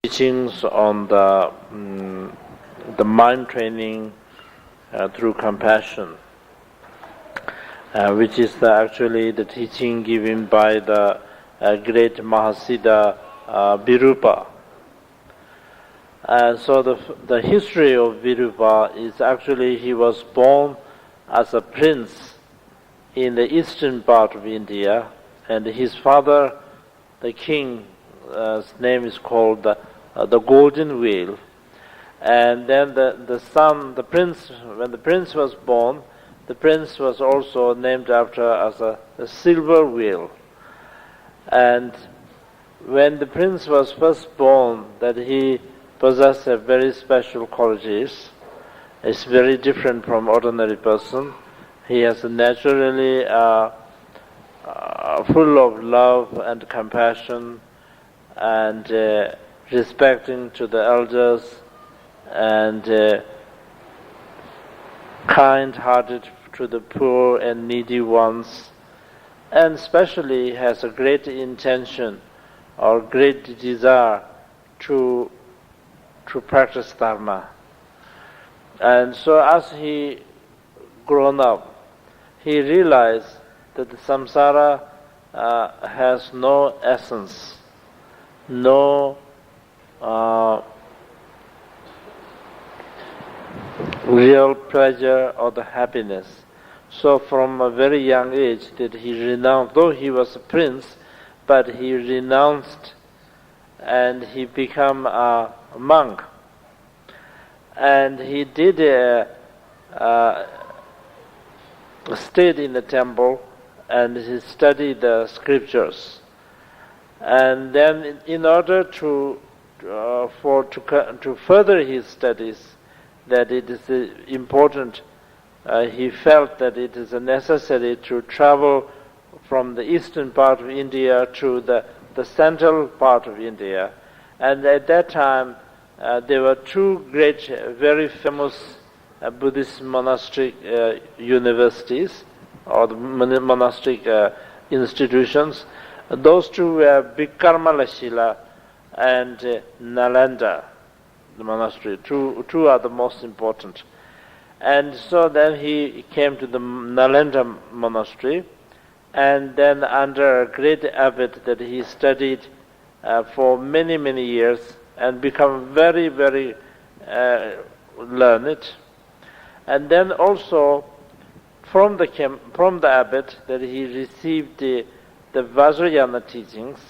teachings on the mind training through compassion, which is actually the teaching given by the great Mahasiddha Birwapa. And so the history of Virupa is actually he was born as a prince in the eastern part of India, and his father, the king, name is called the Golden Wheel. And then the son, the prince, when the prince was born, the prince was also named after as a silver wheel. And when the prince was first born, that he possessed a very special qualities. It's very different from ordinary person. He has naturally full of love and compassion and respecting to the elders and kind-hearted to the poor and needy ones, and especially has a great intention or great desire to practice Dharma. And so as he grown up, he realized that the samsara has no essence, no real pleasure or the happiness. So from a very young age that he renounced, though he was a prince, but he renounced and he became a monk. And he did stayed in the temple and he studied the scriptures. And then in order to further his studies, that it is important, he felt that it is necessary to travel from the eastern part of India to the central part of India. And at that time, there were two great, very famous Buddhist monastic universities or the monastic institutions. Those two were Bikkarmalashila and Nalanda, the monastery. Two are the most important. And so then he came to the Nalanda monastery, and then under a great abbot that he studied for many, many years and become very, very learned. And then also from the abbot that he received the Vajrayana teachings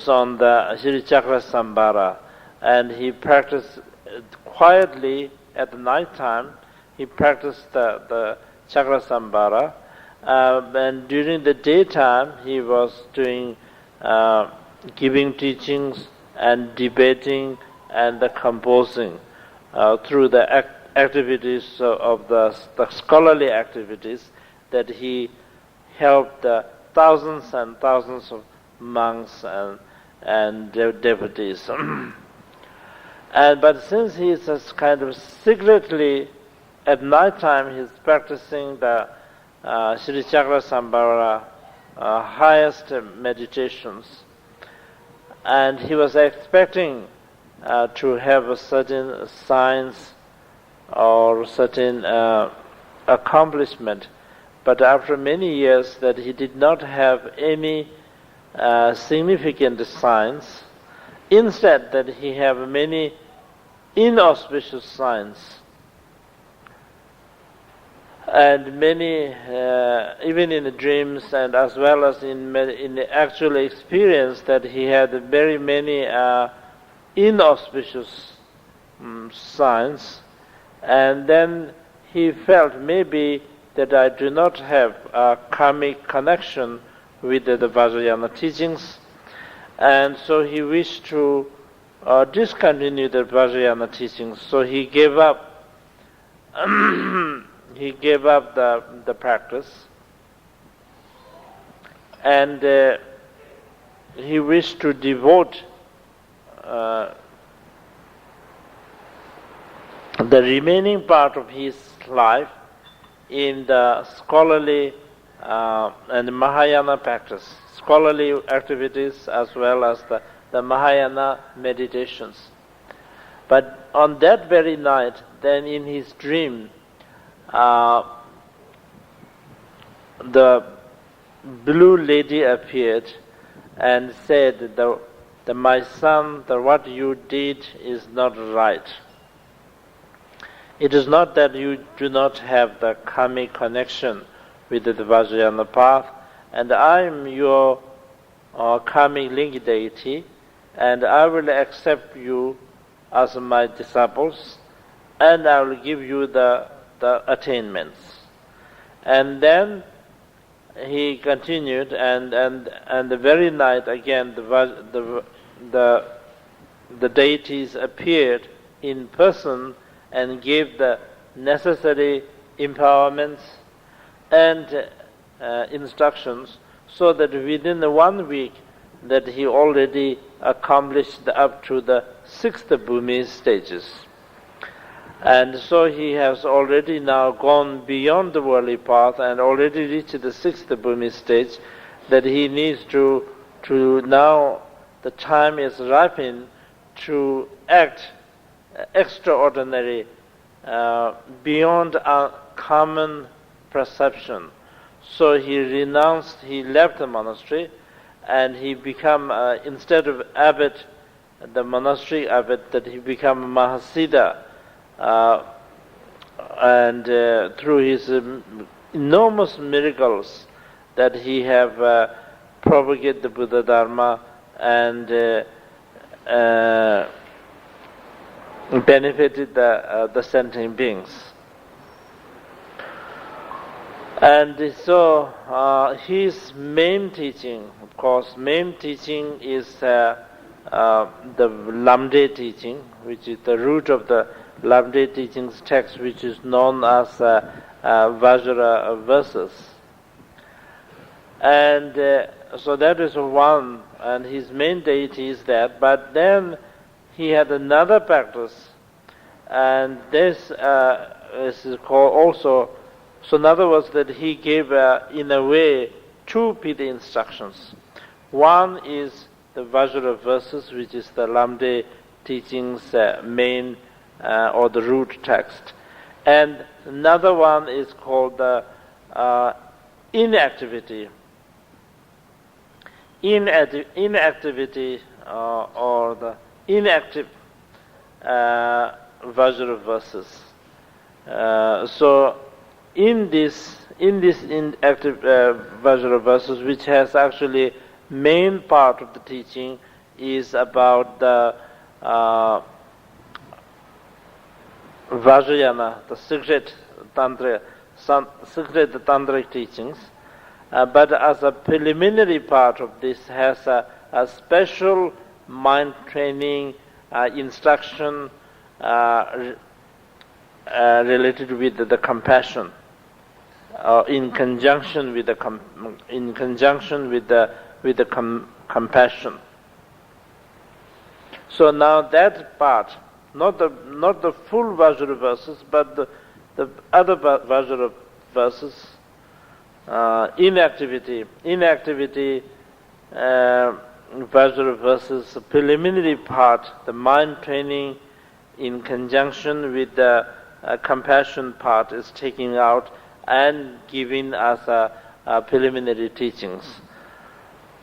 on the Shri Chakra Sambhara, and he practiced quietly at the night time. He practiced the Chakra Sambhara, and during the daytime he was doing giving teachings and debating and the composing through the activities of the scholarly activities that he helped thousands and thousands of monks and devotees. But since he is just kind of secretly at night time, he's practicing the Sri Chakra Sambhara highest meditations, and he was expecting to have a certain science or certain accomplishment, but after many years that he did not have any significant signs. Instead, that he have many inauspicious signs, and many even in the dreams and as well as in the actual experience, that he had very many inauspicious signs, and then he felt maybe that I do not have a karmic connection with the Vajrayana teachings, and so he wished to discontinue the Vajrayana teachings. So he gave up. He gave up the practice, and he wished to devote the remaining part of his life in the scholarly and Mahayana practice, scholarly activities as well as the the Mahayana meditations. But on that very night, then in his dream, the blue lady appeared and said, my son, what you did is not right. It is not that you do not have the karmic connection with the Vajrayana path, and I am your karmic link deity, and I will accept you as my disciples, and I will give you the attainments. And then he continued, and the very night again the deities appeared in person and gave the necessary empowerments and instructions, so that within the 1 week that he already accomplished up to the 6th Bhumi stages. And so he has already now gone beyond the worldly path and already reached the 6th Bhumi stage, that he needs to now the time is ripened to act extraordinary, beyond our common perception. So he left the monastery, and he became, instead of abbot, the monastery abbot, that he became Mahasiddha, and through his enormous miracles that he have propagated the Buddha Dharma and benefited the sentient beings. And so his main teaching, of course, is the Lamde teaching, which is the root of the Lamde teachings text, which is known as Vajra verses. And so that is one, and his main deity is that. But then he had another practice, and this is called also. So in other words, that he gave, in a way, 2 Pita instructions. One is the Vajra verses, which is the Lamde teachings main or the root text. And another one is called the inactivity. Inactivity or the inactive Vajra verses. So in this inactive Vajra verses, which has actually main part of the teaching is about the Vajrayana, the secret tantric teachings. But as a preliminary part of this has a special mind training instruction related with the compassion, in conjunction with the compassion. So now that part, not the full Vajra verses, but the other Vajra verses, inactivity Vajra verses, preliminary part, the mind training in conjunction with the compassion part is taking out and giving us preliminary teachings.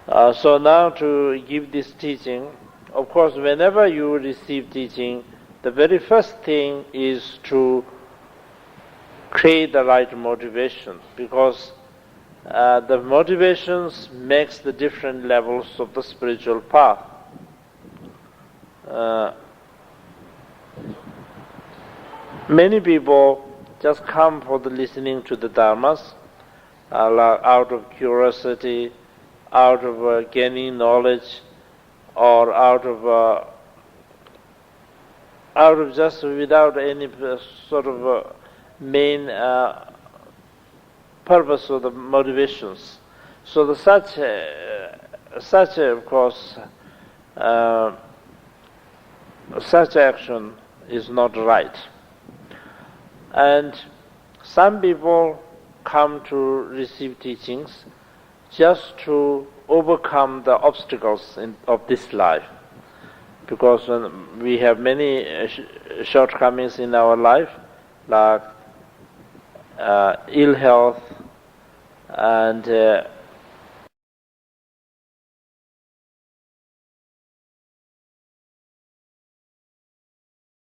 So now to give this teaching, of course, whenever you receive teaching, the very first thing is to create the right motivation, because the motivations makes the different levels of the spiritual path. Many people just come for the listening to the dharmas out of curiosity, out of gaining knowledge, or out of just without any sort of main purpose or the motivations. So such of course such action is not right. And some people come to receive teachings just to overcome the obstacles of this life. Because we have many shortcomings in our life, like ill health and